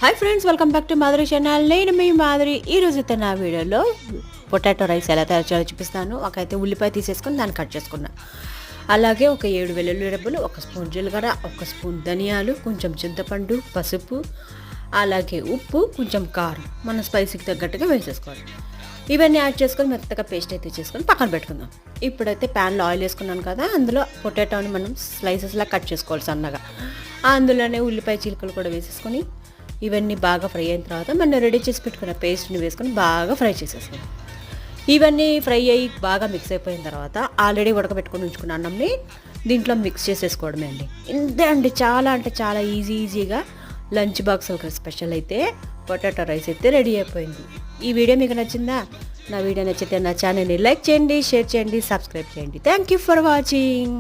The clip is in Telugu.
Hi friends, welcome back to Madhuri channel. నేను మీ మాధురి. ఈరోజు అయితే నా వీడియోలో పొటాటో రైస్ ఎలా తయారు చేయాలో చూపిస్తాను. ఒకైతే ఉల్లిపాయ తీసేసుకొని దాన్ని కట్ చేసుకున్నా. అలాగే ఒక 7 వెల్లుల్లి రెబ్బలు, 1 స్పూన్ జీలకర్ర, 1 స్పూన్ ధనియాలు, కొంచెం చింతపండు, పసుపు, అలాగే ఉప్పు, కొంచెం కారం మన స్పైసీకి తగ్గట్టుగా వేసేసుకోవాలి. ఇవన్నీ యాడ్ చేసుకొని మెత్తగా పేస్ట్ అయితే చేసుకొని పక్కన పెట్టుకుందాం. ఇప్పుడైతే ప్యాన్లో ఆయిల్ వేసుకున్నాను కదా, అందులో పొటాటోని మనం స్లైసెస్లా కట్ చేసుకోవాలి సన్నగా. అందులోనే ఉల్లిపాయ చీలికలు కూడా వేసేసుకొని ఇవన్నీ బాగా ఫ్రై అయిన తర్వాత మనం రెడీ చేసి పెట్టుకున్న పేస్ట్ని వేసుకొని బాగా ఫ్రై చేసేసుకుందాం. ఇవన్నీ ఫ్రై అయ్యి బాగా మిక్స్ అయిపోయిన తర్వాత ఆల్రెడీ ఉడకబెట్టుకొని ఉంచుకున్న అన్నంని దీంట్లో మిక్స్ చేసేసుకోవడమే అండి. ఇంతే అండి, చాలా అంటే చాలా ఈజీగా లంచ్ బాక్స్ ఒక స్పెషల్ అయితే పొటాటో రైస్ అయితే రెడీ అయిపోయింది. ఈ వీడియో మీకు నచ్చిందా? నా వీడియో నచ్చితే నా ఛానల్ని లైక్ చేయండి, షేర్ చేయండి, సబ్స్క్రైబ్ చేయండి. Thank you for watching.